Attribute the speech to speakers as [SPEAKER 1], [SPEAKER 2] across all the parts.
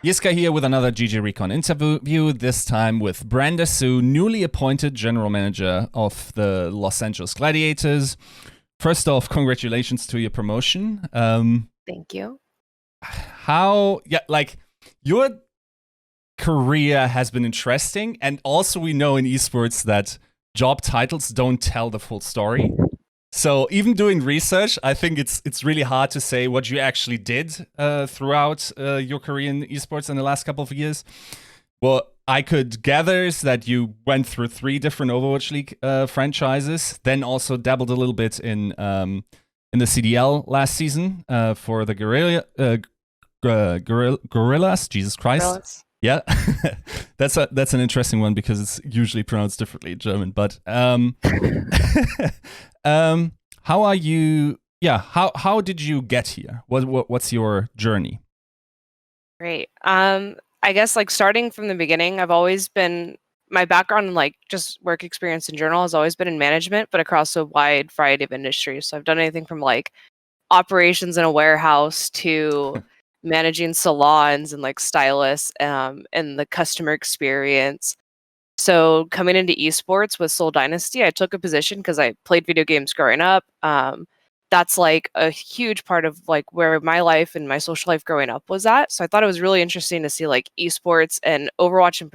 [SPEAKER 1] Yiska here with another GGRecon interview, this time with Brenda Suh, newly appointed General Manager of the Los Angeles Gladiators. First off, congratulations to your promotion.
[SPEAKER 2] Thank you.
[SPEAKER 1] Your career has been interesting, and also we know in esports that job titles don't tell the full story. So even doing research, I think it's really hard to say what you actually did throughout your career in esports in the last couple of years. What I could gather is that you went through 3 different Overwatch League franchises, then also dabbled a little bit in the CDL last season for the Guerrillas. Jesus Christ.
[SPEAKER 2] Guerrillas.
[SPEAKER 1] Yeah, that's an interesting one because it's usually pronounced differently in German. But how are you? Yeah, how did you get here? What's your journey?
[SPEAKER 2] Great. I guess starting from the beginning, I've always been my background in just work experience in general has always been in management, but across a wide variety of industries. So I've done anything from operations in a warehouse to managing salons and stylists and the customer experience. So coming into esports with Seoul Dynasty, I took a position because I played video games growing up. That's a huge part of where my life and my social life growing up was at. So I thought it was really interesting to see esports and Overwatch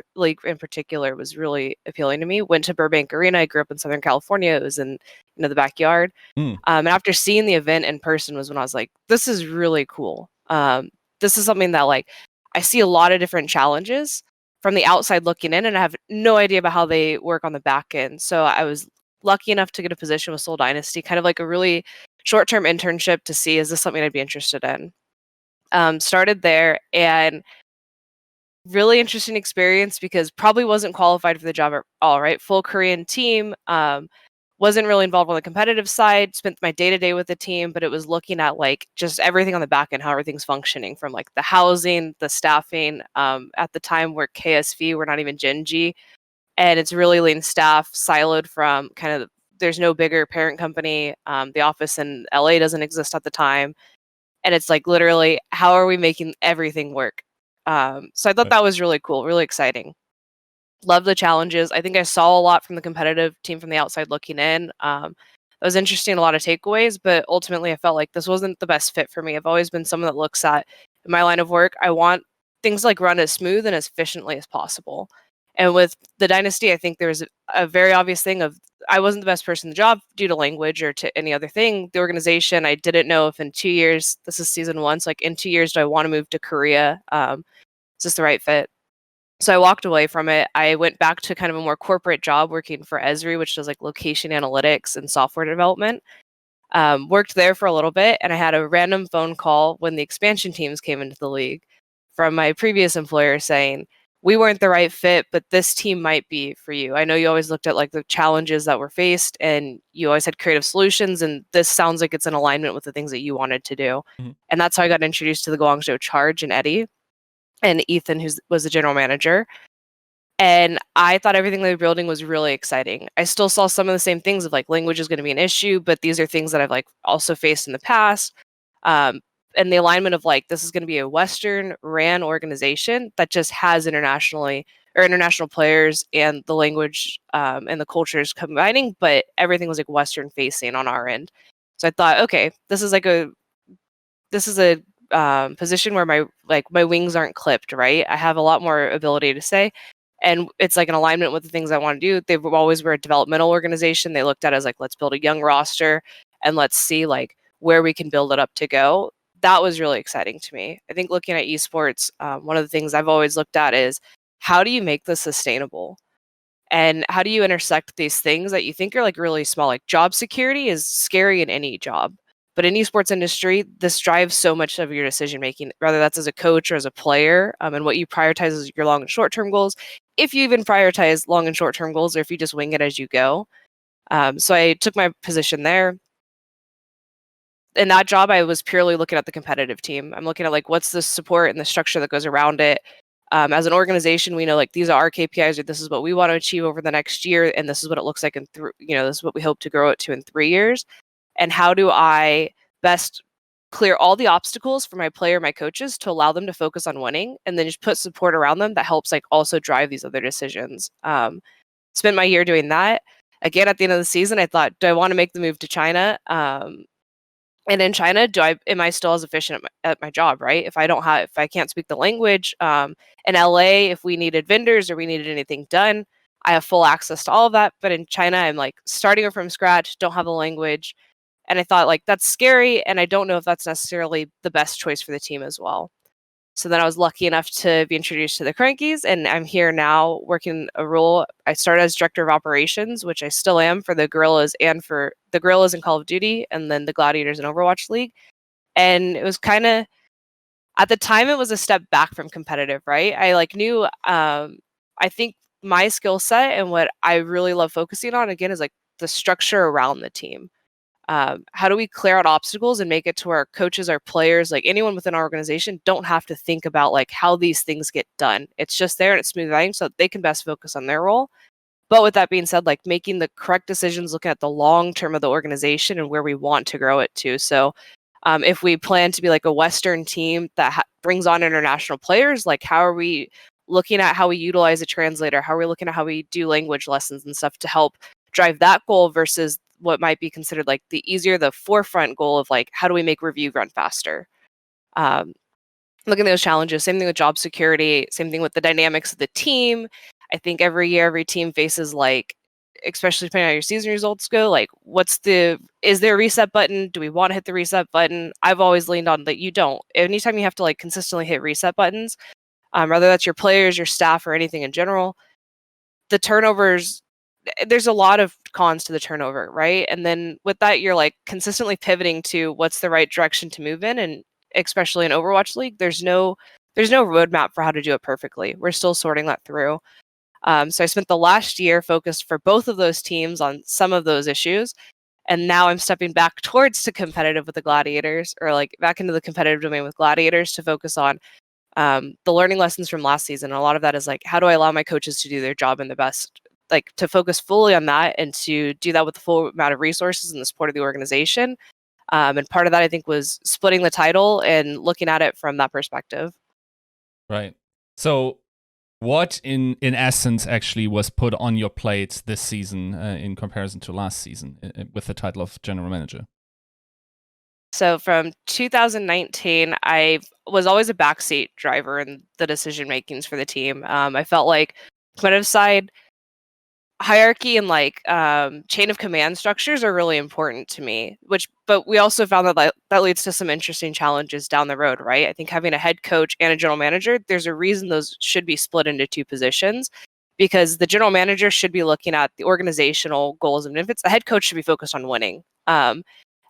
[SPEAKER 2] in particular was really appealing to me. Went to Burbank Arena. I grew up in Southern California. It was in the backyard. And after seeing the event in person was when I was like, this is really cool. This is something that I see a lot of different challenges from the outside looking in, and I have no idea about how they work on the back end. So I was lucky enough to get a position with Seoul Dynasty, kind of a really short-term internship to see, is this something I'd be interested in? Started there, and really interesting experience because probably wasn't qualified for the job at all, right? Full Korean team, wasn't really involved on the competitive side, spent my day-to-day with the team, but it was looking at just everything on the back end, how everything's functioning, from the housing, the staffing. At the time we're KSV, we're not even Genji, and it's really lean staff, siloed from there's no bigger parent company. The office in LA doesn't exist at the time, and it's literally, how are we making everything work? So I thought that was really cool, really exciting. Love the challenges. I think I saw a lot from the competitive team from the outside looking in. It was interesting, a lot of takeaways, but ultimately I felt like this wasn't the best fit for me. I've always been someone that looks at, in my line of work, I want things run as smooth and as efficiently as possible. And with the Dynasty, I think there was a very obvious thing of I wasn't the best person in the job due to language or to any other thing. The organization, I didn't know if in 2 years, this is season 1, so in 2 years, do I want to move to Korea? Is this the right fit? So I walked away from it. I went back to kind of a more corporate job working for Esri, which does location analytics and software development. Worked there for a little bit, and I had a random phone call when the expansion teams came into the league from my previous employer saying, we weren't the right fit, but this team might be for you. I know you always looked at the challenges that were faced, and you always had creative solutions, and this sounds like it's in alignment with the things that you wanted to do. And that's how I got introduced to the Guangzhou Charge and Eddie. And Ethan, who was the general manager. And I thought everything they were building was really exciting. I still saw some of the same things of language is going to be an issue, but these are things that I've also faced in the past. And the alignment of this is going to be a Western ran organization that just has international players, and the language and the cultures combining, but everything was Western facing on our end. So I thought, okay, this is a position where my wings aren't clipped, right? I have a lot more ability to say, and it's an alignment with the things I want to do. They've always were a developmental organization. They looked at it as let's build a young roster and let's see where we can build it up to go. That was really exciting to me. I think looking at esports, one of the things I've always looked at is, how do you make this sustainable? And how do you intersect these things that you think are really small? Job security is scary in any job. But in esports industry, this drives so much of your decision making, whether that's as a coach or as a player, and what you prioritize is your long and short term goals. If you even prioritize long and short term goals, or if you just wing it as you go. So I took my position there. In that job, I was purely looking at the competitive team. I'm looking at what's the support and the structure that goes around it. As an organization, we know these are our KPIs, or this is what we want to achieve over the next year, and this is what it looks like this is what we hope to grow it to in 3 years. And how do I best clear all the obstacles for my player, my coaches, to allow them to focus on winning, and then just put support around them that helps like also drive these other decisions. Spent my year doing that. Again, at the end of the season, I thought, do I want to make the move to China? And in China, am I still as efficient at my job, right? If I can't speak the language, in LA, if we needed vendors or we needed anything done, I have full access to all of that. But in China, I'm like starting from scratch, don't have the language. And I thought like that's scary. And I don't know if that's necessarily the best choice for the team as well. So then I was lucky enough to be introduced to the Crankies, and I'm here now working a role. I started as director of operations, which I still am for the Guerrillas and for the Guerrillas in Call of Duty, and then the Gladiators in Overwatch League. And it was kind of, at the time, it was a step back from competitive, right? I like knew, I think my skill set and what I really love focusing on, again, is like the structure around the team. How do we clear out obstacles and make it to where our coaches, our players, like anyone within our organization don't have to think about like how these things get done. It's just there and it's smooth running so that they can best focus on their role. But with that being said, like making the correct decisions, looking at the long term of the organization and where we want to grow it to. So if we plan to be like a Western team that brings on international players, like how are we looking at how we utilize a translator? How are we looking at how we do language lessons and stuff to help drive that goal versus what might be considered like the forefront goal of like, how do we make review run faster? Looking at those challenges, same thing with job security, same thing with the dynamics of the team. I think every year, every team faces like, especially depending on how your season results go, like is there a reset button? Do we want to hit the reset button? I've always leaned on that you don't. Anytime you have to like consistently hit reset buttons, whether that's your players, your staff, or anything in general, the turnovers, there's a lot of cons to the turnover, right? And then with that, you're like consistently pivoting to what's the right direction to move in. And especially in Overwatch League, there's no roadmap for how to do it perfectly. We're still sorting that through. So I spent the last year focused for both of those teams on some of those issues. And now I'm stepping back towards to competitive with the Gladiators, or like back into the competitive domain with Gladiators to focus on the learning lessons from last season. And a lot of that is like, how do I allow my coaches to do their job in the best, like to focus fully on that and to do that with the full amount of resources and the support of the organization. And part of that, I think, was splitting the title and looking at it from that perspective.
[SPEAKER 1] Right. So what in essence actually was put on your plate this season in comparison to last season with the title of general manager?
[SPEAKER 2] So from 2019, I was always a backseat driver in the decision makings for the team. I felt like competitive side, hierarchy and like chain of command structures are really important to me, but we also found that leads to some interesting challenges down the road, right? I think having a head coach and a general manager, there's a reason those should be split into two positions, because the general manager should be looking at the organizational goals and benefits. The head coach should be focused on winning.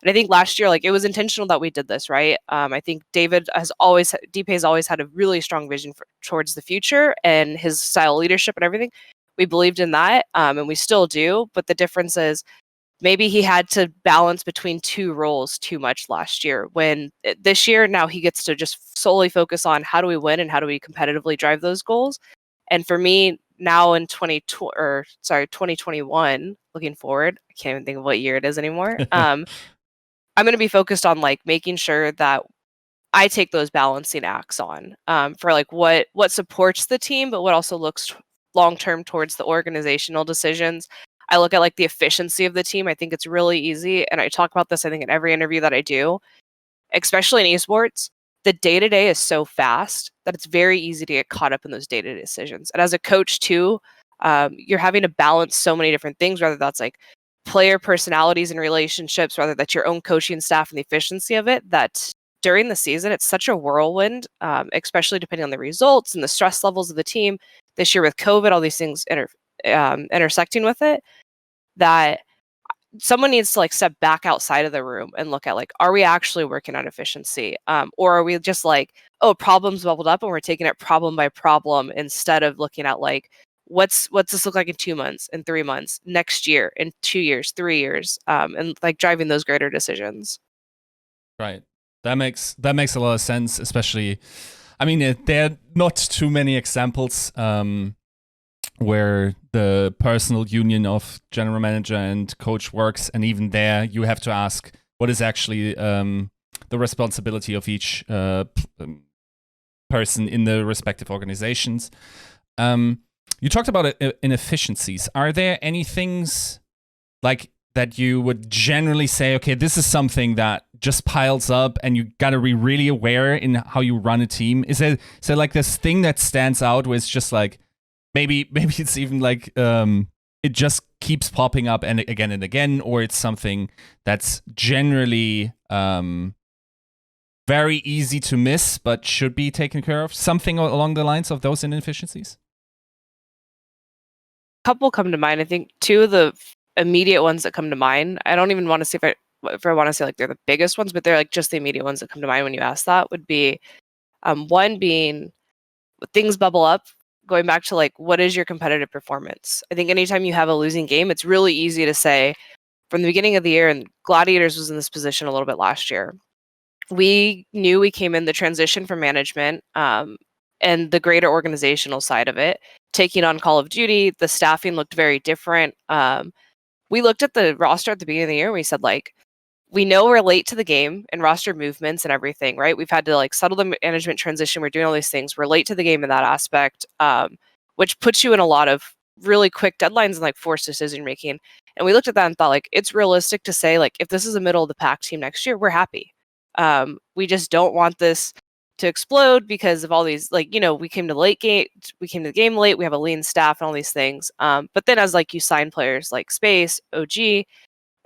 [SPEAKER 2] And I think last year, like it was intentional that we did this, right? I think Dpei has always had a really strong vision towards the future and his style of leadership and everything. We believed in that, and we still do. But the difference is maybe he had to balance between two roles too much last year. When this year, now he gets to just solely focus on how do we win and how do we competitively drive those goals. And for me, now in 2021, looking forward, I can't even think of what year it is anymore. I'm going to be focused on like making sure that I take those balancing acts on for like what supports the team, but what also looks long term towards the organizational decisions. I look at like the efficiency of the team. I think it's really easy, and I talk about this I think in every interview that I do, especially in esports. The day-to-day is so fast that it's very easy to get caught up in those day-to-day decisions. And as a coach too, you're having to balance so many different things, whether that's like player personalities and relationships, whether that's your own coaching staff and the efficiency of it, that during the season, it's such a whirlwind, especially depending on the results and the stress levels of the team. This year with COVID, all these things intersecting with it, that someone needs to like step back outside of the room and look at like, are we actually working on efficiency? Or are we just like, oh, problems bubbled up and we're taking it problem by problem instead of looking at like, what's this look like in 2 months, in 3 months, next year, in 2 years, 3 years, and like driving those greater decisions.
[SPEAKER 1] Right. That makes a lot of sense, especially, I mean, there are not too many examples where the personal union of general manager and coach works, and even there you have to ask what is actually the responsibility of each person in the respective organizations. You talked about inefficiencies. Are there any things like that you would generally say, okay, this is something that just piles up and you got to be really aware in how you run a team? Is there like this thing that stands out where it's just like, maybe it's even like it just keeps popping up and again, or it's something that's generally very easy to miss but should be taken care of? Something along the lines of those inefficiencies?
[SPEAKER 2] Couple come to mind. I think two of the immediate ones that come to mind, I don't even want to say if I want to say like they're the biggest ones, but they're like just the immediate ones that come to mind when you ask that, would be one being things bubble up, going back to like, what is your competitive performance? I think anytime you have a losing game, it's really easy to say from the beginning of the year, and Gladiators was in this position a little bit last year. We knew we came in the transition from management and the greater organizational side of it, taking on Call of Duty. The staffing looked very different. We looked at the roster at the beginning of the year and we said, like, we know we're late to the game and roster movements and everything, right? We've had to like settle the management transition. We're doing all these things. We're late to the game in that aspect, which puts you in a lot of really quick deadlines and like forced decision making. And we looked at that and thought, like, it's realistic to say, like, if this is a middle of the pack team next year, we're happy. We just don't want this to explode because of all these, like, we came to the game late, we have a lean staff and all these things. But then as like you sign players like Space, OG,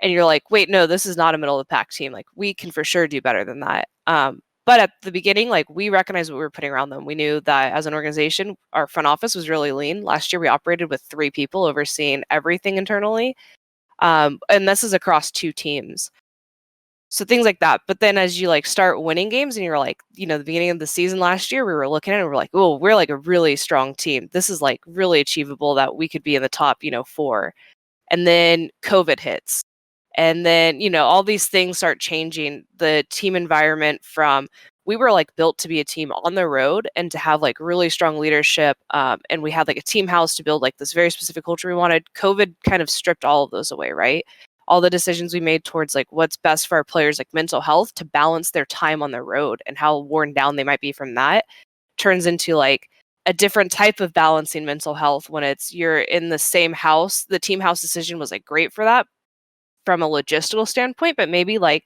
[SPEAKER 2] and you're like, wait, no, this is not a middle of the pack team. Like, we can for sure do better than that. But at the beginning, like, we recognized what we were putting around them. We knew that as an organization, our front office was really lean. Last year, we operated with 3 people overseeing everything internally. And this is across 2 teams. So things like that. But then as you like start winning games and you're like, the beginning of the season last year, we were looking at it and we're like, oh, we're like a really strong team. This is like really achievable that we could be in the top, 4. And then COVID hits. And then, all these things start changing the team environment from, we were like built to be a team on the road and to have like really strong leadership. And we had like a team house to build like this very specific culture we wanted. COVID kind of stripped all of those away, right? All the decisions we made towards like what's best for our players, like mental health, to balance their time on the road and how worn down they might be from that, turns into like a different type of balancing mental health when you're in the same house. The team house decision was like great for that from a logistical standpoint, but maybe like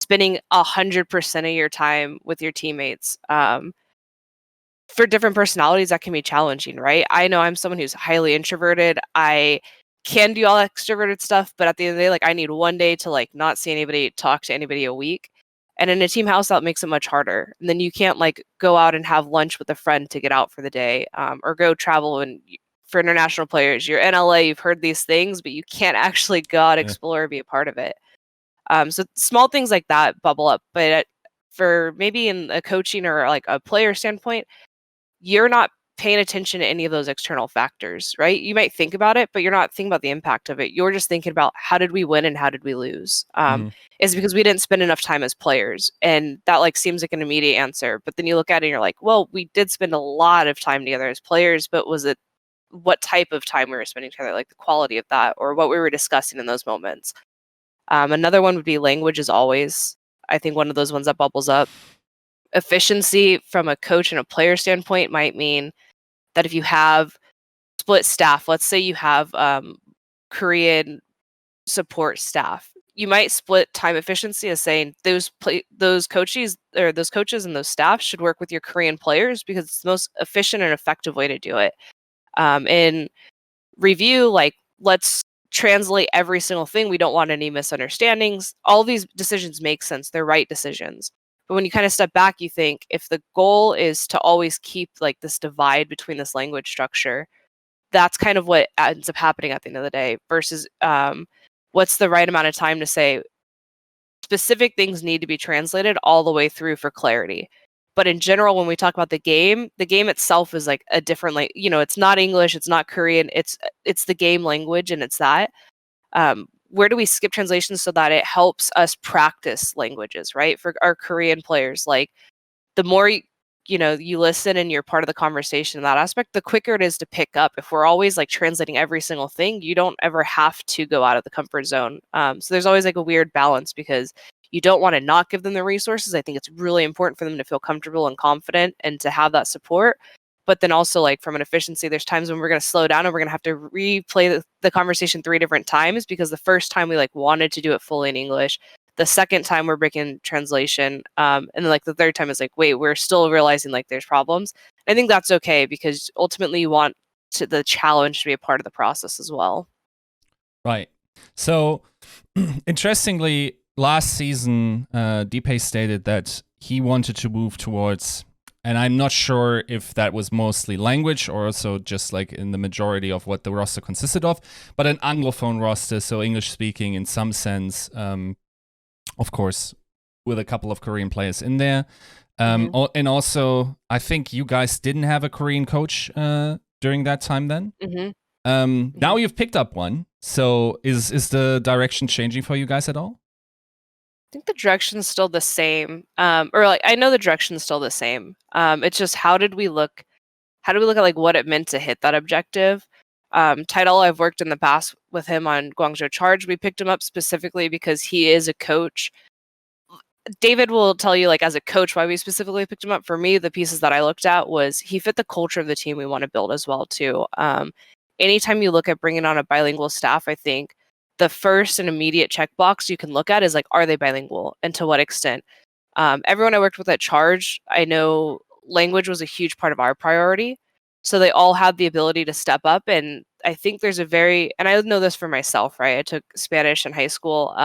[SPEAKER 2] spending 100% of your time with your teammates. For different personalities, that can be challenging, right? I know I'm someone who's highly introverted. I can do all extroverted stuff, but at the end of the day, like, I need one day to like not see anybody, talk to anybody a week. And in a team house, that makes it much harder. And then you can't like go out and have lunch with a friend to get out for the day, or go travel. And for international players, you're in LA, you've heard these things, but you can't actually go out, explore, be a part of it. So small things like that bubble up. But for maybe in a coaching or like a player standpoint, you're not paying attention to any of those external factors, right? You might think about it, but you're not thinking about the impact of it. You're just thinking about, how did we win and how did we lose? Is because we didn't spend enough time as players. And that like seems like an immediate answer. But then you look at it and you're like, well, we did spend a lot of time together as players, but was it what type of time we were spending together, like the quality of that, or what we were discussing in those moments? Another one would be language is always, I think, one of those ones that bubbles up. Efficiency from a coach and a player standpoint might mean that if you have split staff, let's say you have Korean support staff, you might split time efficiency as saying those coaches and those staff should work with your Korean players because it's the most efficient and effective way to do it. In review, like, let's translate every single thing. We don't want any misunderstandings. All these decisions make sense. They're right decisions. But when you kind of step back, you think, if the goal is to always keep like this divide between this language structure, that's kind of what ends up happening at the end of the day, versus what's the right amount of time to say specific things need to be translated all the way through for clarity. But in general, when we talk about the game itself is like a different, like, it's not English, it's not Korean, it's the game language, and it's that. Where do we skip translations so that it helps us practice languages, right? For our Korean players, like, the more you listen and you're part of the conversation in that aspect, the quicker it is to pick up. If we're always like translating every single thing, you don't ever have to go out of the comfort zone. So there's always like a weird balance, because You don't want to not give them the resources. I think it's really important for them to feel comfortable and confident and to have that support. But then also, like, from an efficiency, there's times when we're going to slow down and we're going to have to replay the conversation 3 different times, because the first time we like wanted to do it fully in English. The second time we're breaking translation. And then like the third time is like, wait, we're still realizing like there's problems. I think that's okay, because ultimately you want the challenge to be a part of the process as well.
[SPEAKER 1] Right. So, interestingly, last season, Dpei stated that he wanted to move towards, and I'm not sure if that was mostly language or also just like in the majority of what the roster consisted of, but an Anglophone roster, so English speaking in some sense, of course, with a couple of Korean players in there. And also, I think you guys didn't have a Korean coach during that time then. Now you've picked up one. So is the direction changing for you guys at all?
[SPEAKER 2] I think the direction's still the same. Or like, I know the direction's still the same. It's just how do we look at like what it meant to hit that objective? Title, I've worked in the past with him on Guangzhou Charge. We picked him up specifically because he is a coach. David will tell you, like, as a coach, why we specifically picked him up. For me, the pieces that I looked at was he fit the culture of the team we want to build as well, too. Anytime you look at bringing on a bilingual staff, I think the first and immediate checkbox you can look at is like, are they bilingual and to what extent? Everyone I worked with at Charge, I know language was a huge part of our priority. So they all had the ability to step up. And I think there's and I know this for myself, right? I took Spanish in high school.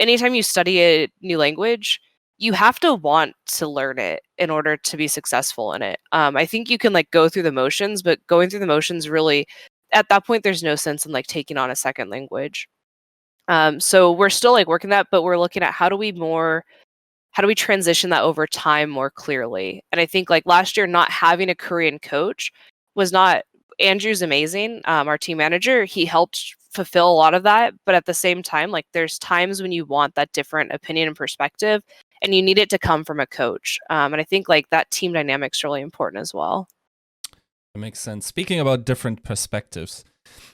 [SPEAKER 2] Anytime you study a new language, you have to want to learn it in order to be successful in it. I think you can like go through the motions, but going through the motions really, at that point, there's no sense in like taking on a second language. So we're still like working that, but we're looking at how do we transition that over time more clearly? And I think like last year, not having a Korean coach was not. Andrew's amazing. Our team manager, he helped fulfill a lot of that. But at the same time, like there's times when you want that different opinion and perspective, and you need it to come from a coach. And I think like that team dynamic's really important as well.
[SPEAKER 1] That makes sense. Speaking about different perspectives,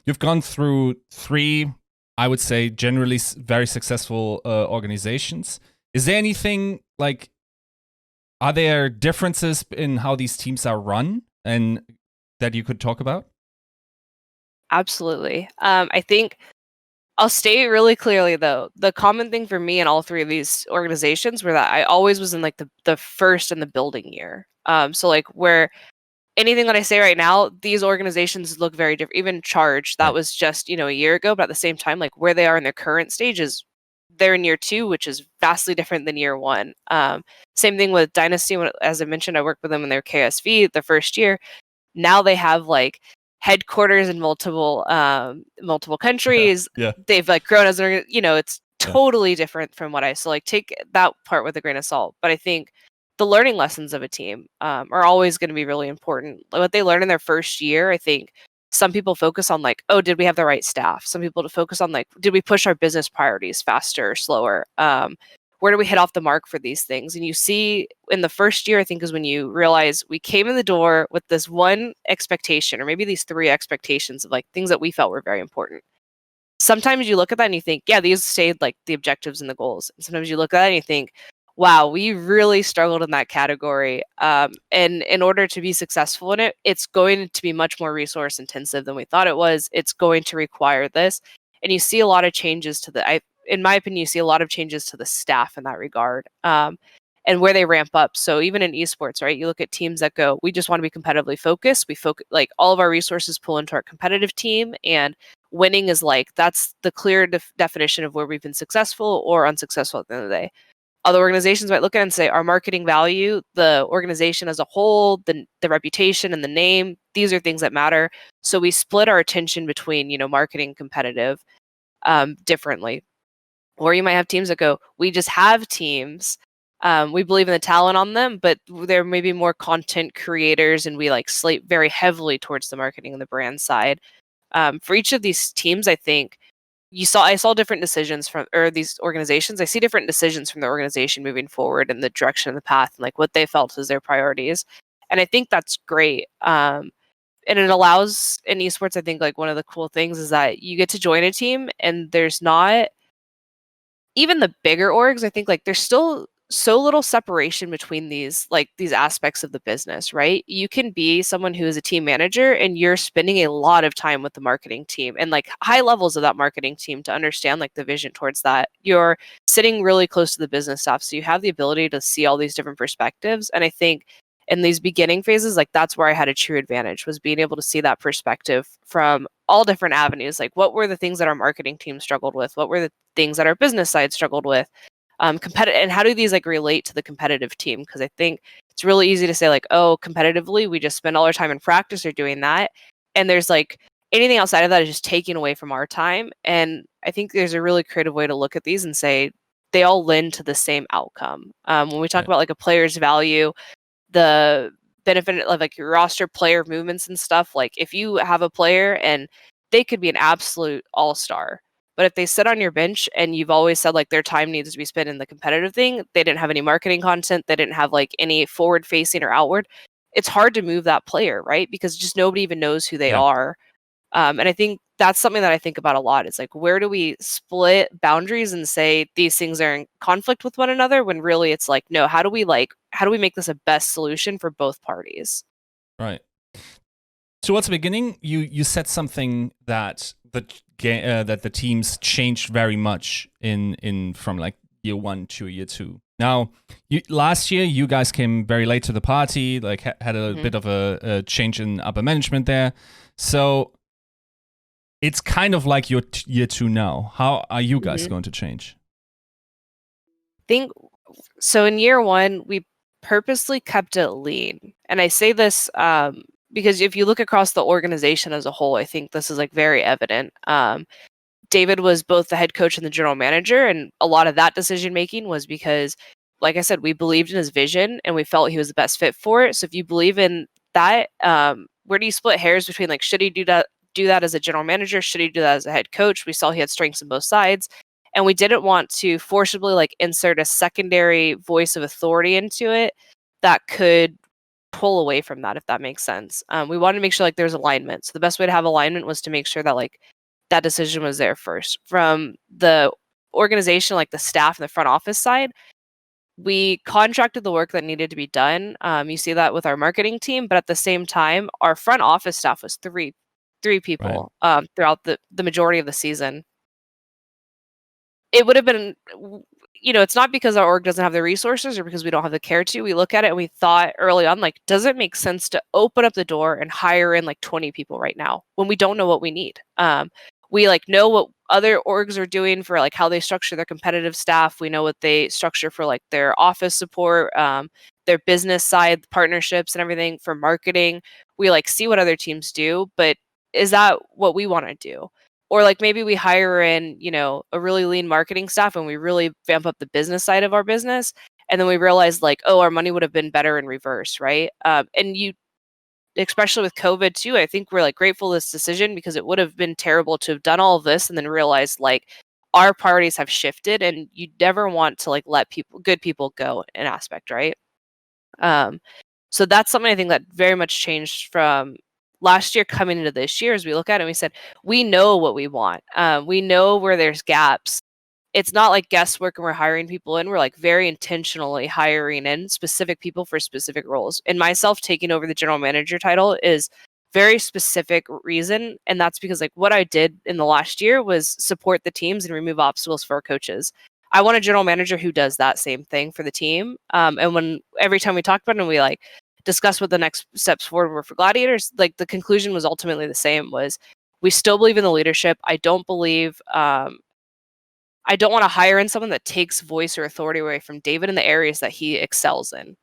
[SPEAKER 1] you've gone through 3, I would say, generally very successful organizations. Is there anything like, are there differences in how these teams are run and that you could talk about?
[SPEAKER 2] Absolutely. I think I'll state really clearly, though, the common thing for me in all 3 of these organizations were that I always was in like the first in the building year. So like where anything that I say right now, these organizations look very different. Even Charge, that was just, a year ago, but at the same time, like where they are in their current stages, they're in year 2, which is vastly different than year 1. Same thing with Dynasty. As I mentioned, I worked with them in their KSV the first year. Now they have like headquarters in multiple countries.
[SPEAKER 1] Yeah.
[SPEAKER 2] They've like grown as an it's totally different from what I so like take that part with a grain of salt. But I think the learning lessons of a team are always going to be really important. Like what they learn in their first year, I think some people focus on like, oh, did we have the right staff? Some people to focus on like, did we push our business priorities faster or slower? Where do we hit off the mark for these things? And you see in the first year, I think, is when you realize we came in the door with this one expectation, or maybe these 3 expectations of like things that we felt were very important. Sometimes you look at that and you think, yeah, these stayed like the objectives and the goals. And sometimes you look at that and you think, wow, we really struggled in that category. And in order to be successful in it, it's going to be much more resource intensive than we thought it was. It's going to require this. And you see a lot of changes in my opinion, you see a lot of changes to the staff in that regard, and where they ramp up. So even in esports, right, you look at teams that go, we just want to be competitively focused. We focus like all of our resources pull into our competitive team, and winning is like, that's the clear definition of where we've been successful or unsuccessful at the end of the day. Other organizations might look at it and say our marketing value, the organization as a whole, the reputation and the name, these are things that matter. So we split our attention between, marketing and competitive differently. Or you might have teams that go, we just have teams. We believe in the talent on them, but there may be more content creators, and we like slate very heavily towards the marketing and the brand side. For each of these teams, I think I saw different decisions these organizations. I see different decisions from the organization moving forward in the direction of the path and like what they felt as their priorities. And I think that's great. And it allows in esports, I think like one of the cool things is that you get to join a team and there's not even the bigger orgs, I think like there's still so little separation between these aspects of the business, right? You can be someone who is a team manager and you're spending a lot of time with the marketing team and like high levels of that marketing team to understand like the vision towards that. You're sitting really close to the business stuff, so you have the ability to see all these different perspectives. And I think in these beginning phases, like that's where I had a true advantage, was being able to see that perspective from all different avenues. Like what were the things that our marketing team struggled with? What were the things that our business side struggled with? Competitive, and how do these like relate to the competitive team? Because I think it's really easy to say like, oh, competitively we just spend all our time in practice or doing that, and there's like anything outside of that is just taking away from our time. And I think there's a really creative way to look at these and say they all lend to the same outcome. When we talk about like a player's value, the benefit of like your roster player movements and stuff, like if you have a player and they could be an absolute all-star, but if they sit on your bench and you've always said like their time needs to be spent in the competitive thing, they didn't have any marketing content, they didn't have like any forward facing or outward, it's hard to move that player, right? Because just nobody even knows who they are. And I think that's something that I think about a lot. It's like, where do we split boundaries and say these things are in conflict with one another, when really it's like, no, how do we make this a best solution for both parties?
[SPEAKER 1] Right. Towards the beginning, you said something that that the teams changed very much in from like year 1 to year 2. Now, last year you guys came very late to the party, like had a bit of a change in upper management there. So it's kind of like your year 2 now. How are you guys going to change?
[SPEAKER 2] I think so. In year 1, we purposely kept it lean, and I say this because if you look across the organization as a whole, I think this is like very evident. David was both the head coach and the general manager, and a lot of that decision making was because, like I said, we believed in his vision and we felt he was the best fit for it. So if you believe in that, where do you split hairs between like, should he do that as a general manager? Should he do that as a head coach? We saw he had strengths on both sides, and we didn't want to forcibly like insert a secondary voice of authority into it that could pull away from that, if that makes sense. We wanted to make sure like there's alignment. So the best way to have alignment was to make sure that like that decision was there first. From the organization, like the staff and the front office side, we contracted the work that needed to be done. You see that with our marketing team, but at the same time, our front office staff was three people throughout the majority of the season. It would have been, it's not because our org doesn't have the resources or because we don't have the care to. We look at it and we thought early on, like, does it make sense to open up the door and hire in like 20 people right now when we don't know what we need? We like know what other orgs are doing for like how they structure their competitive staff. We know what they structure for like their office support, their business side partnerships and everything for marketing. We like see what other teams do, but is that what we want to do? Or like maybe we hire in, a really lean marketing staff and we really vamp up the business side of our business. And then we realize like, oh, our money would have been better in reverse, right? And especially with COVID too, I think we're like grateful for this decision, because it would have been terrible to have done all of this and then realized like our priorities have shifted, and you never want to like let good people go in aspect, right? So that's something I think that very much changed from last year coming into this year. As we look at it, we said, we know what we want. We know where there's gaps. It's not like guesswork and we're hiring people in. We're like very intentionally hiring in specific people for specific roles. And myself taking over the general manager title is very specific reason. And that's because like what I did in the last year was support the teams and remove obstacles for our coaches. I want a general manager who does that same thing for the team. And every time we talked about it and we like discuss what the next steps forward were for Gladiators, like the conclusion was ultimately the same, was we still believe in the leadership. I don't want to hire in someone that takes voice or authority away from David in the areas that he excels in.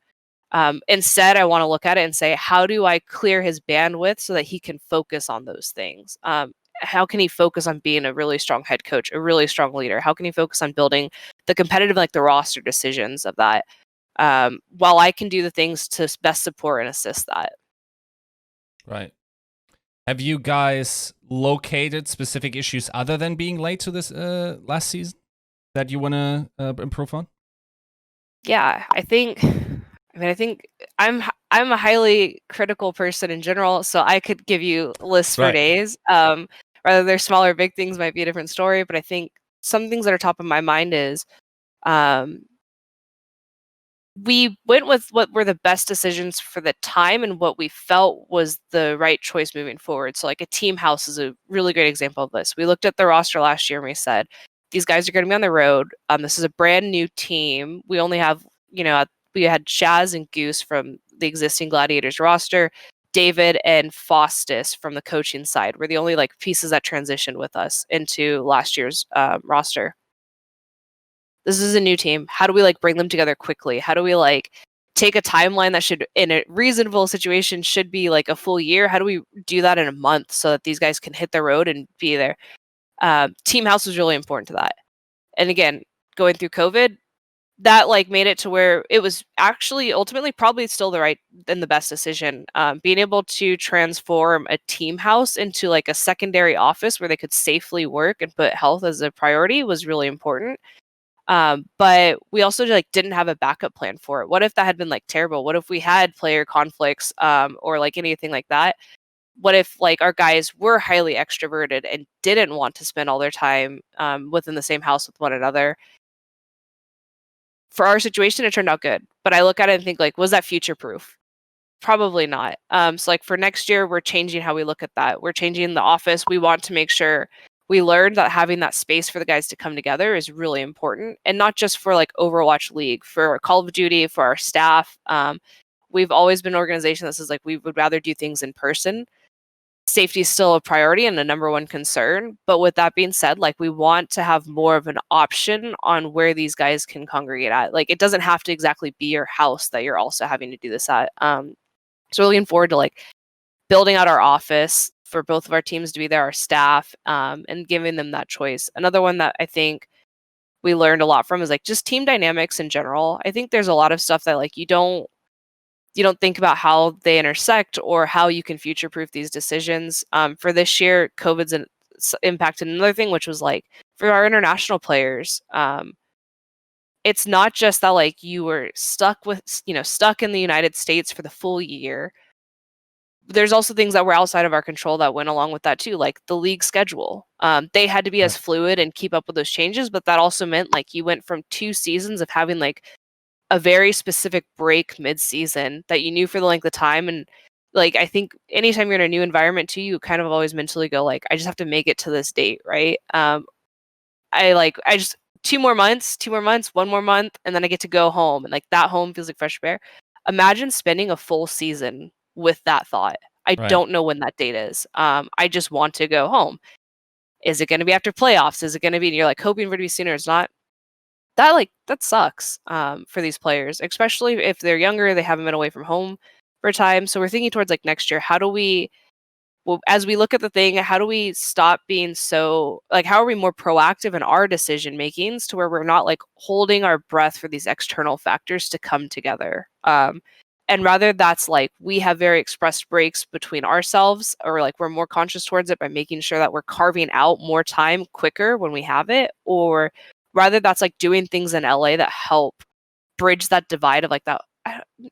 [SPEAKER 2] Instead, I want to look at it and say, how do I clear his bandwidth so that he can focus on those things? How can he focus on being a really strong head coach, a really strong leader? How can he focus on building the competitive, like the roster decisions of that? While I can do the things to best support and assist that.
[SPEAKER 1] Right. Have you guys located specific issues other than being late to this last season that you want to improve on?
[SPEAKER 2] Yeah, I think I'm a highly critical person in general, so I could give you lists for days. Whether they're small or big things might be a different story, but I think some things that are top of my mind is we went with what were the best decisions for the time and what we felt was the right choice moving forward. So like a team house is a really great example of this. We looked at the roster last year and we said, these guys are going to be on the road. This is a brand new team. We only have, we had Shaz and Goose from the existing Gladiators roster. David and Faustus from the coaching side were the only like pieces that transitioned with us into last year's roster. This is a new team. How do we like bring them together quickly? How do we like take a timeline that should, in a reasonable situation, should be like a full year? How do we do that in a month so that these guys can hit the road and be there? Team house was really important to that. And again, going through COVID, that like made it to where it was actually ultimately probably still the right and the best decision. Being able to transform a team house into like a secondary office where they could safely work and put health as a priority was really important. But we also like didn't have a backup plan for it. What if that had been like terrible? What if we had player conflicts or like anything like that? What if like our guys were highly extroverted and didn't want to spend all their time within the same house with one another? For our situation, it turned out good. But I look at it and think like, was that future proof? Probably not. So like for next year, we're changing how we look at that. We're changing the office. We want to make sure we learned that having that space for the guys to come together is really important, and not just for like Overwatch League, for Call of Duty, for our staff. We've always been an organization that says like we would rather do things in person. Safety is still a priority and a number one concern. But with that being said, like we want to have more of an option on where these guys can congregate at. Like it doesn't have to exactly be your house that you're also having to do this at. So we're looking forward to like building out our office for both of our teams to be there, our staff, and giving them that choice. Another one that I think we learned a lot from is like just team dynamics in general. I think there's a lot of stuff that like you don't think about how they intersect or how you can future proof these decisions. For this year, COVID's impacted another thing, which was like for our international players, it's not just that like you were stuck in the United States for the full year. There's also things that were outside of our control that went along with that too, like the league schedule. They had to be as fluid and keep up with those changes, but that also meant like you went from 2 seasons of having like a very specific break mid-season that you knew for the length of time. And like I think anytime you're in a new environment too, you kind of always mentally go like, I just have to make it to this date, right? I just 2 more months, 1 more month, and then I get to go home, and like that home feels like fresh air. Imagine spending a full season with that thought. I don't know when that date is. I just want to go home. Is it going to be after playoffs? Is it going to be, you're like hoping for it to be sooner? It's not. That sucks for these players, especially if they're younger, they haven't been away from home for a time. So we're thinking towards like next year, how do we, well, as we look at the thing, how do we stop being so like, how are we more proactive in our decision makings to where we're not like holding our breath for these external factors to come together? And rather that's like we have very expressed breaks between ourselves, or like we're more conscious towards it by making sure that we're carving out more time quicker when we have it, or rather that's like doing things in LA that help bridge that divide of like that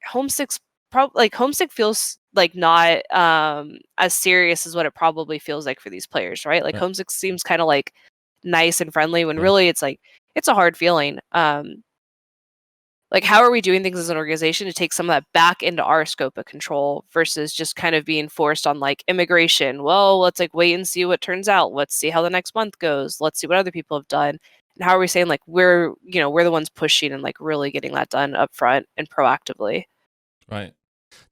[SPEAKER 2] homesick's probably like homesick feels like not as serious as what it probably feels like for these players, right? Like homesick seems kind of like nice and friendly when really it's like it's a hard feeling. Like how are we doing things as an organization to take some of that back into our scope of control versus just kind of being forced on like immigration? Well, let's like wait and see what turns out. Let's see how the next month goes. Let's see what other people have done. And how are we saying like we're the ones pushing and like really getting that done up front and proactively?
[SPEAKER 1] Right.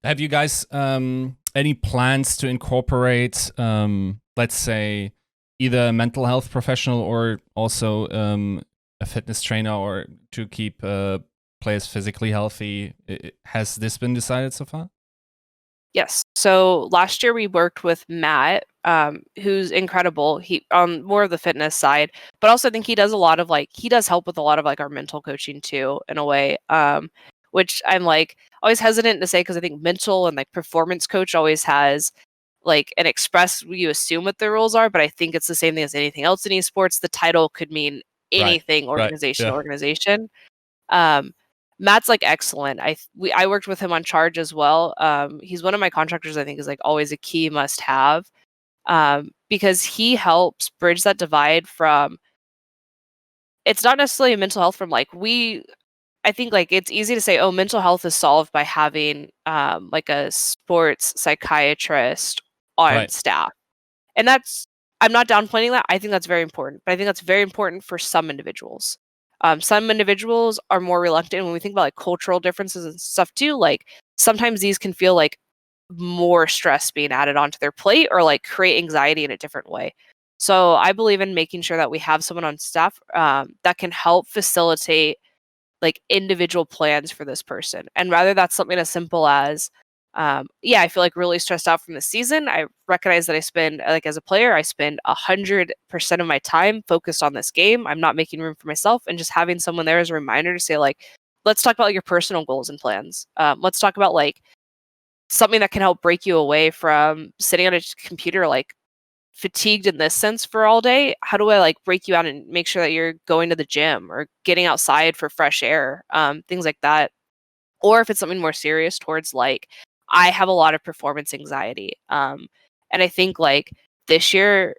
[SPEAKER 1] Have you guys any plans to incorporate, let's say, either a mental health professional or also a fitness trainer, or to keep players physically healthy? Has this been decided so far?
[SPEAKER 2] Yes. So last year we worked with Matt, who's incredible. He on more of the fitness side, but also I think he does a lot of like he does help with a lot of like our mental coaching too, in a way. Which I'm like always hesitant to say because I think mental and like performance coach always has like an express you assume what the rules are, but I think it's the same thing as anything else in esports. The title could mean anything, organization. Matt's like excellent. I worked with him on Charge as well. He's one of my contractors. I think is like always a key must have, because he helps bridge that divide from it's not necessarily mental health from like I think like it's easy to say, oh, mental health is solved by having like a sports psychiatrist on staff. And I'm not downplaying that. I think that's very important. But I think that's very important for some individuals. Some individuals are more reluctant when we think about like cultural differences and stuff too. Like sometimes these can feel like more stress being added onto their plate or like create anxiety in a different way. So I believe in making sure that we have someone on staff that can help facilitate like individual plans for this person. And rather that's something as simple as, I feel like really stressed out from the season. I recognize that I spend like as a player, I spend 100% of my time focused on this game. I'm not making room for myself, and just having someone there as a reminder to say like, let's talk about your personal goals and plans. Let's talk about like something that can help break you away from sitting on a computer like fatigued in this sense for all day. How do I like break you out and make sure that you're going to the gym or getting outside for fresh air, things like that. Or if it's something more serious towards like I have a lot of performance anxiety, and I think like this year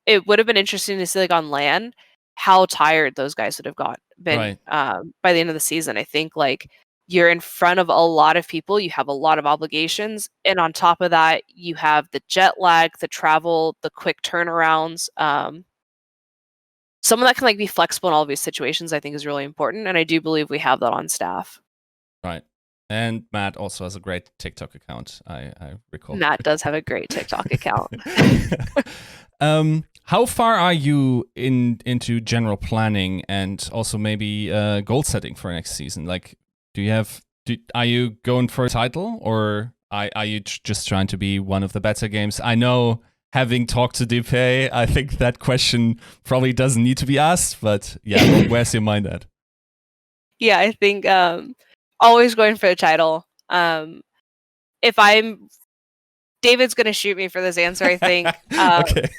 [SPEAKER 2] it would have been interesting to see like on LAN how tired those guys would have been by the end of the season. I think like you're in front of a lot of people, you have a lot of obligations, and on top of that, you have the jet lag, the travel, the quick turnarounds. Someone that can like be flexible in all of these situations, I think, is really important, and I do believe we have that on staff.
[SPEAKER 1] Right. And Matt also has a great TikTok account, I recall.
[SPEAKER 2] Matt does have a great TikTok account.
[SPEAKER 1] How far are you into general planning and also maybe goal setting for next season? Like, are you going for a title, or are you just trying to be one of the better games? I know, having talked to Dpei, I think that question probably doesn't need to be asked, but yeah, where's your mind at?
[SPEAKER 2] Yeah, I think always going for the title. If David's going to shoot me for this answer, I think.
[SPEAKER 1] Okay.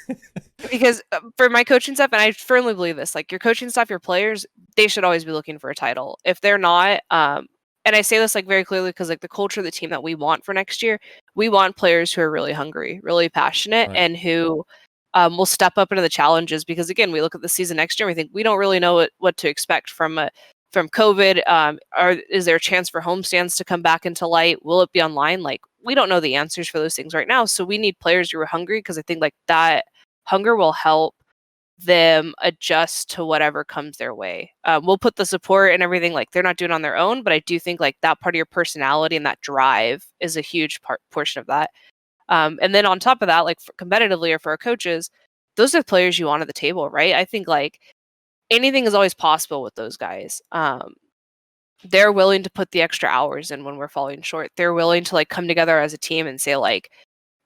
[SPEAKER 2] Because for my coaching staff, and I firmly believe this, like your coaching staff, your players, they should always be looking for a title. If they're not, and I say this like very clearly because like the culture of the team that we want for next year, we want players who are really hungry, really passionate, and who will step up into the challenges. Because again, we look at the season next year and we think we don't really know what to expect from COVID. Is there a chance for homestands to come back into light? Will it be online? Like we don't know the answers for those things right now. So we need players who are hungry, because I think like that hunger will help them adjust to whatever comes their way. We'll put the support and everything, like they're not doing it on their own, but I do think like that part of your personality and that drive is a huge portion of that. And then on top of that, like competitively or for our coaches, those are the players you want at the table, right? I think like anything is always possible with those guys. They're willing to put the extra hours in when we're falling short. They're willing to like come together as a team and say like,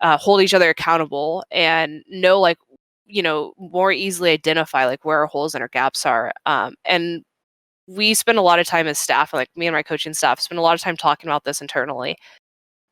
[SPEAKER 2] hold each other accountable and know like, more easily identify like where our holes and our gaps are. And we spend a lot of time as staff, like me and my coaching staff spend a lot of time talking about this internally.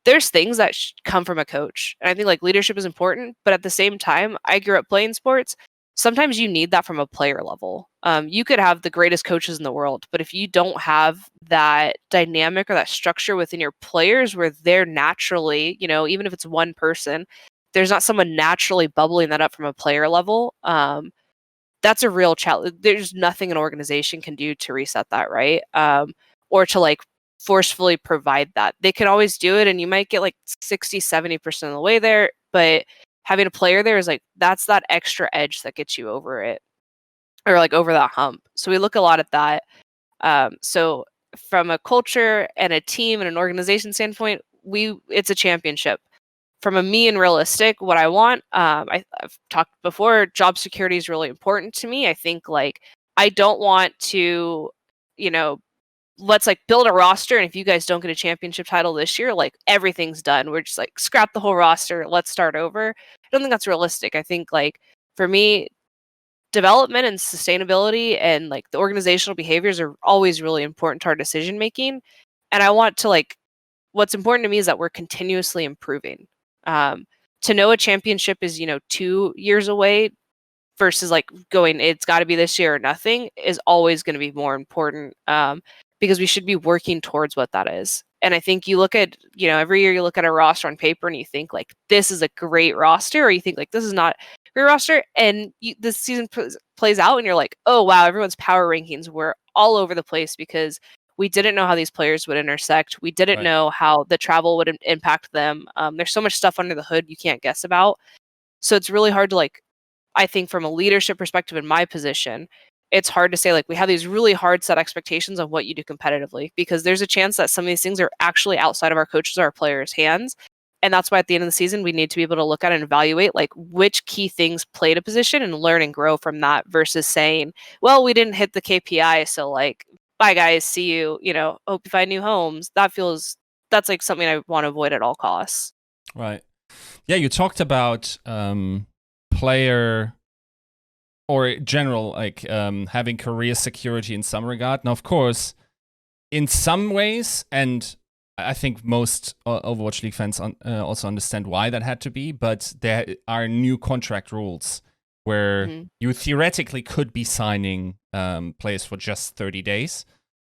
[SPEAKER 2] There's things that come from a coach, and I think like leadership is important, but at the same time, I grew up playing sports. Sometimes you need that from a player level. You could have the greatest coaches in the world, but if you don't have that dynamic or that structure within your players where they're naturally, even if it's one person, there's not someone naturally bubbling that up from a player level. That's a real challenge. There's nothing an organization can do to reset that, right? Or to like forcefully provide that. They can always do it, and you might get like 60-70% of the way there, but having a player there is like, that's that extra edge that gets you over it, or like over that hump. So we look a lot at that. So from a culture and a team and an organization standpoint, it's a championship. From a me and realistic, what I want, I've talked before, job security is really important to me. I think like I don't want to, let's like build a roster, and if you guys don't get a championship title this year, like everything's done. We're just like scrap the whole roster, let's start over. I don't think that's realistic. I think like for me, development and sustainability and like the organizational behaviors are always really important to our decision making. And I want to like, what's important to me is that we're continuously improving. To know a championship is 2 years away versus like going, it's got to be this year or nothing, is always going to be more important, because we should be working towards what that is. And I think you look at, every year you look at a roster on paper and you think like, this is a great roster, or you think like, this is not a great roster. And this season plays out and you're like, oh, wow, everyone's power rankings were all over the place because we didn't know how these players would intersect. We didn't know how the travel would impact them. There's so much stuff under the hood you can't guess about. So it's really hard to like, I think from a leadership perspective in my position, it's hard to say like we have these really hard set expectations of what you do competitively, because there's a chance that some of these things are actually outside of our coaches or our players' hands. And that's why at the end of the season, we need to be able to look at and evaluate like which key things played a position and learn and grow from that, versus saying, well, we didn't hit the KPI, so like, bye guys, see you, hope you find new homes. That's like something I want to avoid at all costs.
[SPEAKER 1] Right. Yeah, you talked about player or general, like having career security in some regard. Now, of course, in some ways, and I think most Overwatch League fans also understand why that had to be, but there are new contract rules where you theoretically could be signing players for just 30 days,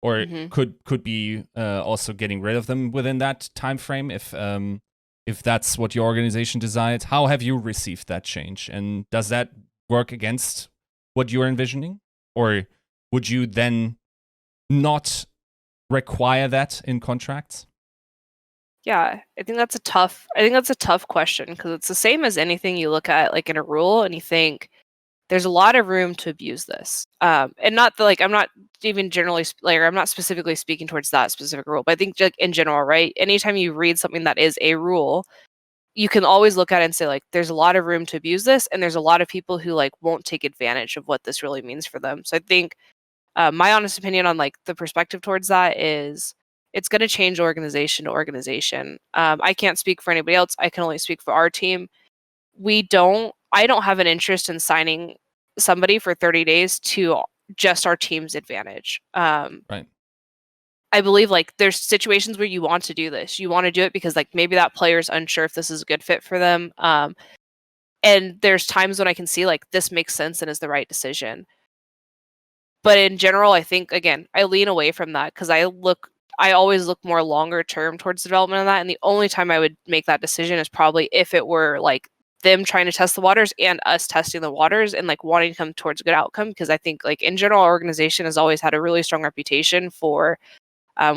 [SPEAKER 1] or could be also getting rid of them within that time frame if that's what your organization desired. How have you received that change? And does that work against what you're envisioning? Or would you then not require that in contracts?
[SPEAKER 2] Yeah, I think that's a tough question, because it's the same as anything you look at like in a rule and you think there's a lot of room to abuse this. And not that like I'm not even generally like I'm not specifically speaking towards that specific rule, but I think like in general, right? Anytime you read something that is a rule, you can always look at it and say like there's a lot of room to abuse this, and there's a lot of people who like won't take advantage of what this really means for them. So I think my honest opinion on like the perspective towards that is it's going to change organization to organization. I can't speak for anybody else. I can only speak for our team. I don't have an interest in signing somebody for 30 days to just our team's advantage.
[SPEAKER 1] Right.
[SPEAKER 2] I believe like there's situations where you want to do this. You want to do it because like maybe that player's unsure if this is a good fit for them. And there's times when I can see like this makes sense and is the right decision. But in general, I think again, I lean away from that because I always look more longer term towards the development of that. And the only time I would make that decision is probably if it were like them trying to test the waters and us testing the waters and like wanting to come towards a good outcome. Because I think like in general, our organization has always had a really strong reputation for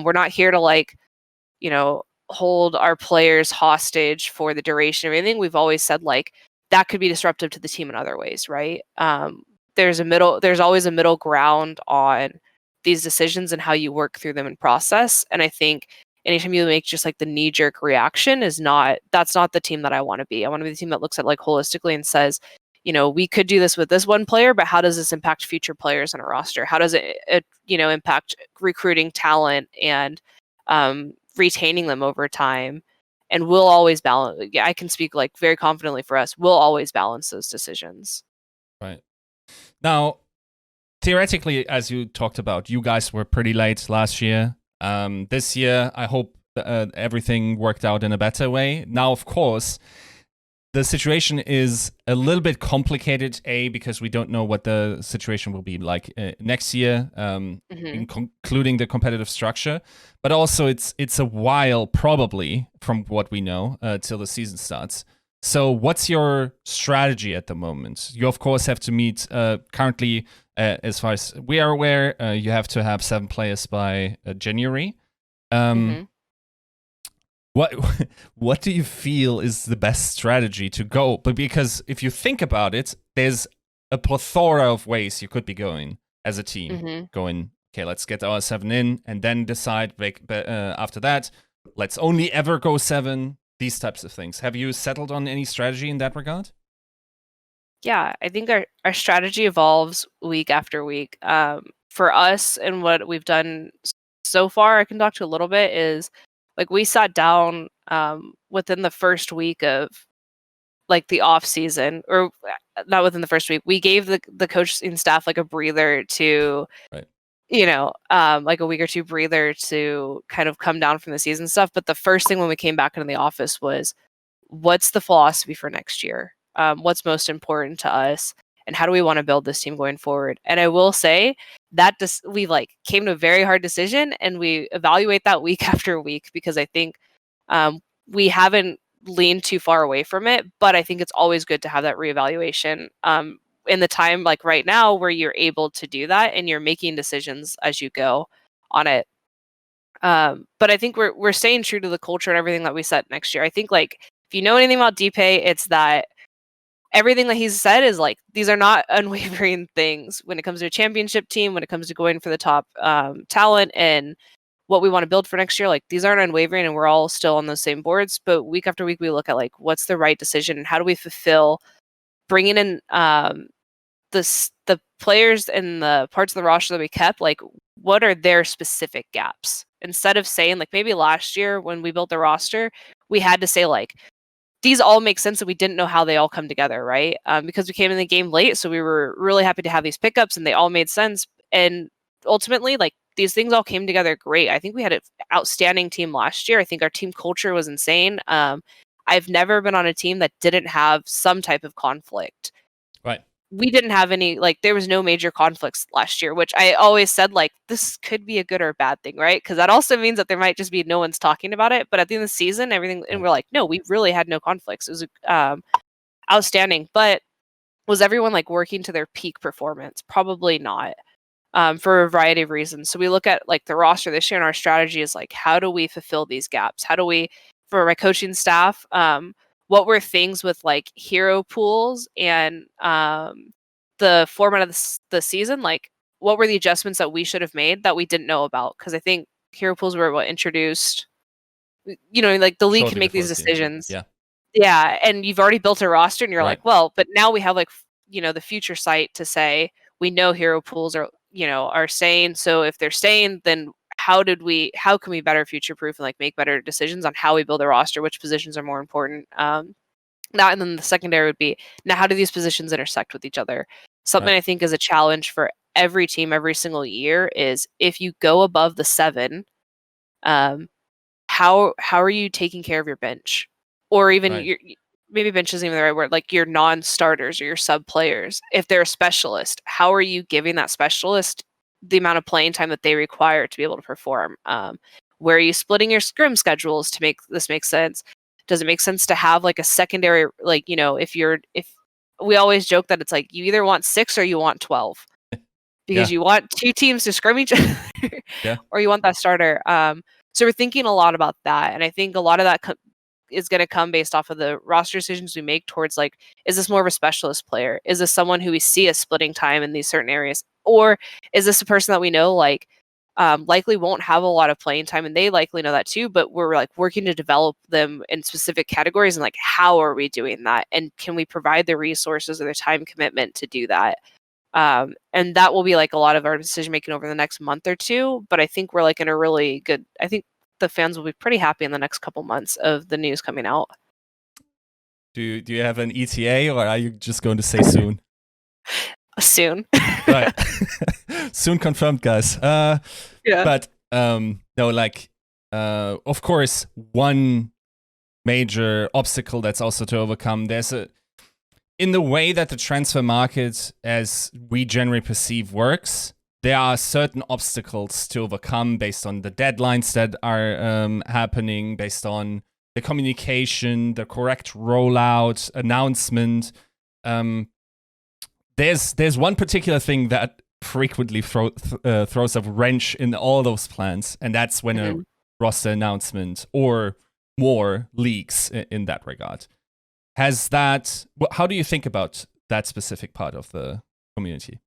[SPEAKER 2] we're not here to like, hold our players hostage for the duration of anything. We've always said like that could be disruptive to the team in other ways, right? There's always a middle ground on these decisions and how you work through them and process. And I think anytime you make just like the knee-jerk reaction that's not the team that I want to be. I want to be the team that looks at like holistically and says, we could do this with this one player, but how does this impact future players on a roster? How does it impact recruiting talent and retaining them over time? And we'll always balance. Yeah, I can speak like very confidently for us. We'll always balance those decisions.
[SPEAKER 1] Right. Now, theoretically, as you talked about, you guys were pretty late last year. This year, I hope everything worked out in a better way. Now, of course, the situation is a little bit complicated, because we don't know what the situation will be like next year, including the competitive structure. But also, it's a while, probably, from what we know, till the season starts. So what's your strategy at the moment? You, of course, have to meet currently, as far as we are aware, you have to have 7 players by January. What do you feel is the best strategy to go? But because if you think about it, there's a plethora of ways you could be going as a team. Going, okay, let's get our 7 in, and then decide after that, let's only ever go 7. These types of things. Have you settled on any strategy in that regard?
[SPEAKER 2] Yeah, I think our strategy evolves week after week. For us and what we've done so far, I can talk to a little bit, is like we sat down within the first week of like the off season, or not within the first week. We gave the coaching staff like a breather to,
[SPEAKER 1] right.
[SPEAKER 2] Like a week or two breather to kind of come down from the season stuff. But the first thing when we came back into the office was, what's the philosophy for next year? What's most important to us? And how do we want to build this team going forward? And I will say, we like came to a very hard decision, and we evaluate that week after week, because I think we haven't leaned too far away from it, but I think it's always good to have that reevaluation in the time like right now where you're able to do that and you're making decisions as you go on it. But I think we're staying true to the culture and everything that we set next year. I think like if you know anything about Dpei, it's that everything that he's said is like these are not unwavering things when it comes to a championship team, when it comes to going for the top talent and what we want to build for next year. Like these aren't unwavering, and we're all still on those same boards. But week after week, we look at like what's the right decision and how do we fulfill bringing in the players and the parts of the roster that we kept. Like what are their specific gaps? Instead of saying like maybe last year when we built the roster, we had to say like these all make sense and we didn't know how they all come together, right? Because we came in the game late, so we were really happy to have these pickups and they all made sense. And ultimately, like these things all came together great. I think we had an outstanding team last year. I think our team culture was insane. I've never been on a team that didn't have some type of conflict.
[SPEAKER 1] Right.
[SPEAKER 2] We didn't have any, like there was no major conflicts last year, which I always said like this could be a good or a bad thing, right? Because that also means that there might just be no one's talking about it. But at the end of the season, everything, and we're like, no, we really had no conflicts. It was outstanding. But was everyone like working to their peak performance? Probably not. For a variety of reasons. So we look at like the roster this year, and our strategy is like, how do we fulfill these gaps? How do we, for my coaching staff, what were things with like hero pools and the format of the season? Like, what were the adjustments that we should have made that we didn't know about? Because I think hero pools were what introduced, like the league
[SPEAKER 1] Shortly
[SPEAKER 2] can make
[SPEAKER 1] before
[SPEAKER 2] these
[SPEAKER 1] the season.
[SPEAKER 2] decisions.
[SPEAKER 1] Yeah.
[SPEAKER 2] Yeah. And you've already built a roster, and you're
[SPEAKER 1] Right.
[SPEAKER 2] like, well, but now we have like, the future sight to say, we know hero pools are staying. So if they're staying, then how can we better future proof and like make better decisions on how we build a roster, which positions are more important. Now, and then the secondary would be, now how do these positions intersect with each other? Something
[SPEAKER 1] Right.
[SPEAKER 2] I think is a challenge for every team every single year is if you go above the 7, how are you taking care of your bench, or even
[SPEAKER 1] Right.
[SPEAKER 2] your, maybe bench isn't even the right word, like your non-starters or your sub players. If they're a specialist, how are you giving that specialist the amount of playing time that they require to be able to perform? Where are you splitting your scrim schedules to make this make sense? Does it make sense to have like a secondary, like, if we always joke that it's like you either want 6 or you want 12, because
[SPEAKER 1] Yeah.
[SPEAKER 2] you want 2 teams to scrim each other
[SPEAKER 1] Yeah.
[SPEAKER 2] or you want that starter. So we're thinking a lot about that, and I think a lot of that is going to come based off of the roster decisions we make towards like, is this more of a specialist player? Is this someone who we see as splitting time in these certain areas? Or is this a person that we know like likely won't have a lot of playing time, and they likely know that too, but we're like working to develop them in specific categories, and like how are we doing that? And can we provide the resources or the time commitment to do that? And that will be like a lot of our decision making over the next month or two. But I think we're like in a really good, I think the fans will be pretty happy in the next couple months of the news coming out.
[SPEAKER 1] Do you have an ETA, or are you just going to say soon?
[SPEAKER 2] Soon.
[SPEAKER 1] Right. Soon confirmed, guys.
[SPEAKER 2] Yeah.
[SPEAKER 1] But no, like of course, one major obstacle that's also to overcome, in the way that the transfer market, as we generally perceive, works, there are certain obstacles to overcome based on the deadlines that are happening, based on the communication, the correct rollout, announcement. There's one particular thing that frequently throws a wrench in all those plans, and that's when a roster announcement or more leaks in that regard. How do you think about that specific part of the community?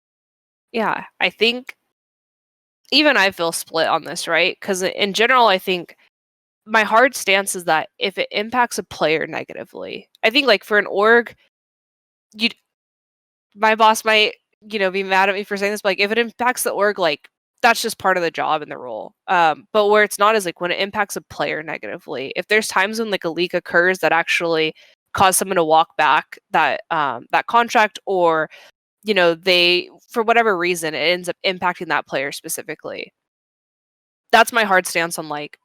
[SPEAKER 2] Yeah, I think even I feel split on this, right? Because in general, I think my hard stance is that if it impacts a player negatively, I think like for an org, my boss might, be mad at me for saying this, but like if it impacts the org, like that's just part of the job and the role. But where it's not is like when it impacts a player negatively. If there's times when like a leak occurs that actually cause someone to walk back that contract, or they, for whatever reason, it ends up impacting that player specifically. That's my hard stance on like,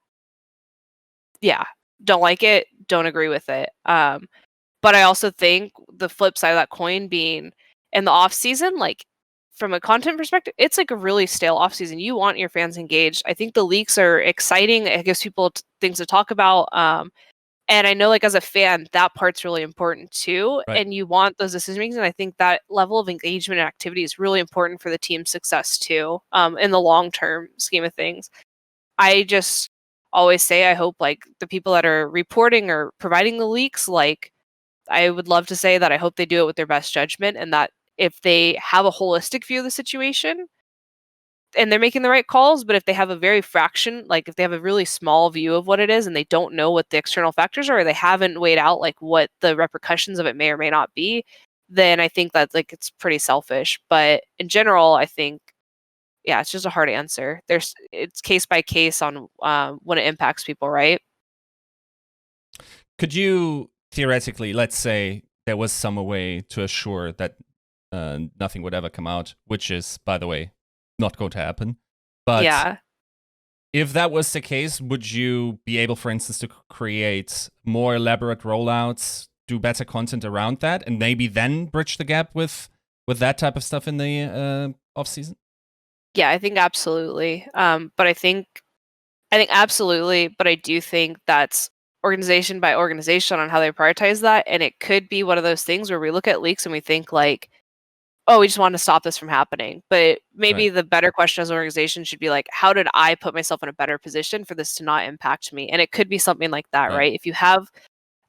[SPEAKER 2] yeah, don't like it, don't agree with it. But I also think the flip side of that coin being in the off season, like from a content perspective, it's like a really stale offseason. You want your fans engaged. I think the leaks are exciting. It gives people things to talk about. And I know, like, as a fan, that part's really important too.
[SPEAKER 1] Right.
[SPEAKER 2] And you want those decision makings. And I think that level of engagement and activity is really important for the team's success too, in the long term scheme of things. I just always say I hope, like, the people that are reporting or providing the leaks, like, I would love to say that I hope they do it with their best judgment, and that if they have a holistic view of the situation and they're making the right calls, but if they have a very fraction, like if they have a really small view of what it is and they don't know what the external factors are, or they haven't weighed out like what the repercussions of it may or may not be, then I think that, like, it's pretty selfish. But in general, I think, yeah, it's just a hard answer. It's case by case on when it impacts people, right?
[SPEAKER 1] Could you theoretically, let's say there was some way to assure that nothing would ever come out, which is, by the way, not going to happen. But
[SPEAKER 2] Yeah.
[SPEAKER 1] if that was the case, would you be able, for instance, to create more elaborate rollouts, do better content around that, and maybe then bridge the gap with that type of stuff in the off season?
[SPEAKER 2] Yeah, I think absolutely. But I think absolutely, but I do think that's organization by organization on how they prioritize that. And it could be one of those things where we look at leaks and we think like, oh, we just want to stop this from happening. But maybe
[SPEAKER 1] Right.
[SPEAKER 2] the better question as an organization should be like, how did I put myself in a better position for this to not impact me? And it could be something like that,
[SPEAKER 1] Right.
[SPEAKER 2] right? If you have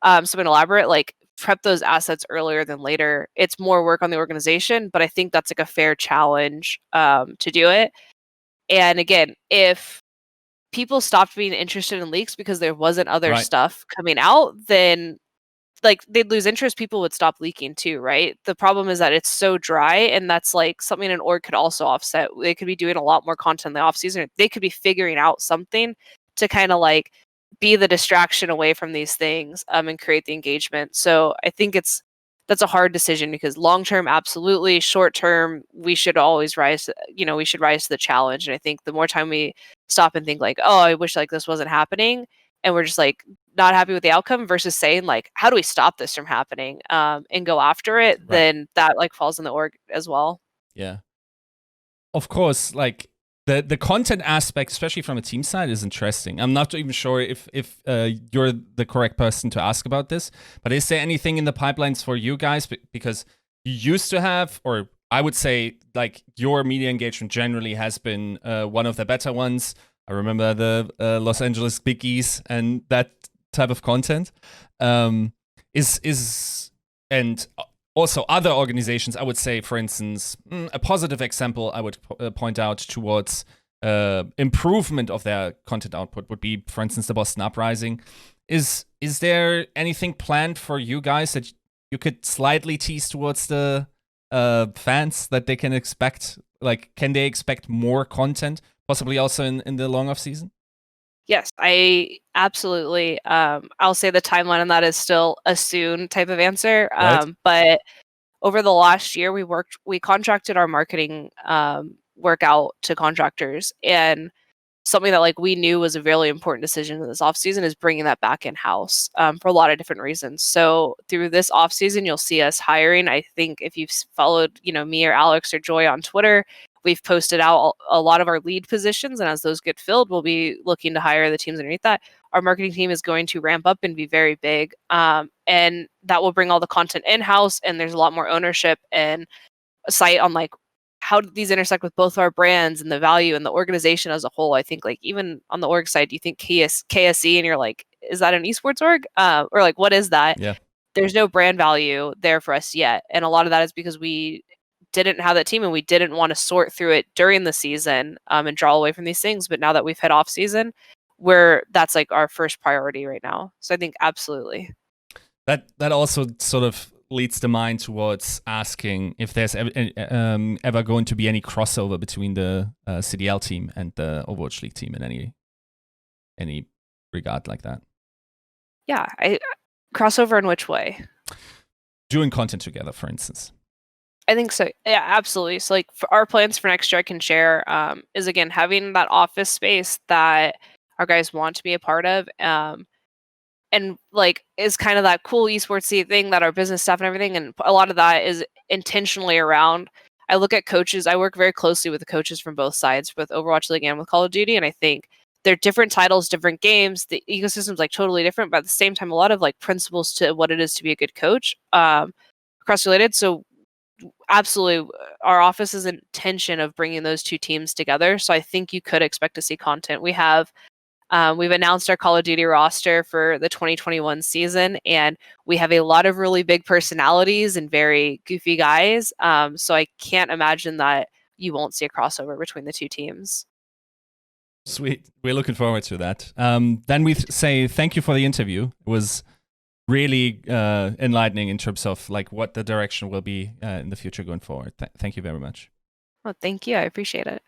[SPEAKER 2] something elaborate, like prep those assets earlier than later. It's more work on the organization, but I think that's like a fair challenge to do it. And again, if people stopped being interested in leaks because there wasn't other
[SPEAKER 1] Right.
[SPEAKER 2] stuff coming out, then like they'd lose interest, people would stop leaking too, right? The problem is that it's so dry, and that's like something an org could also offset. They could be doing a lot more content in the off season. They could be figuring out something to kind of like be the distraction away from these things and create the engagement. So I think that's a hard decision because long term, absolutely. Short term, we should always rise. We should rise to the challenge. And I think the more time we stop and think like, oh, I wish like this wasn't happening, and we're just like not happy with the outcome versus saying like, how do we stop this from happening and go after it,
[SPEAKER 1] Right.
[SPEAKER 2] then that like falls in the org as well.
[SPEAKER 1] Yeah. Of course, like the content aspect, especially from a team side, is interesting. I'm not even sure if you're the correct person to ask about this, but is there anything in the pipelines for you guys? Because you used to have, or I would say, like your media engagement generally has been one of the better ones. I remember the Los Angeles Biggies and that type of content. And also, other organizations, I would say, for instance, a positive example I would point out towards improvement of their content output would be, for instance, the Boston Uprising. Is there anything planned for you guys that you could slightly tease towards the fans that they can expect? Like, can they expect more content, possibly also in the long off season?
[SPEAKER 2] Yes, I absolutely. I'll say the timeline on that is still a soon type of answer.
[SPEAKER 1] Right.
[SPEAKER 2] But over the last year, we contracted our marketing work out to contractors, and something that like we knew was a really important decision in this off season is bringing that back in house for a lot of different reasons. So through this off season, you'll see us hiring. I think if you've followed, me or Alex or Joy on Twitter, we've posted out a lot of our lead positions, and as those get filled, we'll be looking to hire the teams underneath that. Our marketing team is going to ramp up and be very big, and that will bring all the content in house. And there's a lot more ownership and a sight on like how do these intersect with both our brands and the value and the organization as a whole. I think like even on the org side, you think KSE and you're like, is that an esports org? Or like, what is that?
[SPEAKER 1] Yeah.
[SPEAKER 2] There's no brand value there for us yet. And a lot of that is because we didn't have that team and we didn't want to sort through it during the season and draw away from these things. But now that we've hit off season, that's like our first priority right now. So I think absolutely.
[SPEAKER 1] That also sort of leads the mind towards asking if there's ever going to be any crossover between the CDL team and the Overwatch League team in any regard like that.
[SPEAKER 2] Yeah, crossover in which way?
[SPEAKER 1] Doing content together, for instance.
[SPEAKER 2] I think so. Yeah, absolutely. So like for our plans for next year, I can share is again having that office space that our guys want to be a part of. And like is kind of that cool esportsy thing that our business staff and everything, and a lot of that is intentionally around I look at coaches. I work very closely with the coaches from both sides, with Overwatch League and with Call of Duty, and I think they're different titles, different games. The ecosystem's like totally different, but at the same time, a lot of like principles to what it is to be a good coach cross-related. So absolutely, our office's intention of bringing those two teams together. So I think you could expect to see content. We've announced our Call of Duty roster for the 2021 season, and we have a lot of really big personalities and very goofy guys. So I can't imagine that you won't see a crossover between the two teams.
[SPEAKER 1] Sweet. We're looking forward to that. Then we say thank you for the interview. It was really enlightening in terms of like what the direction will be in the future going forward. Thank you very much.
[SPEAKER 2] Well, thank you. I appreciate it.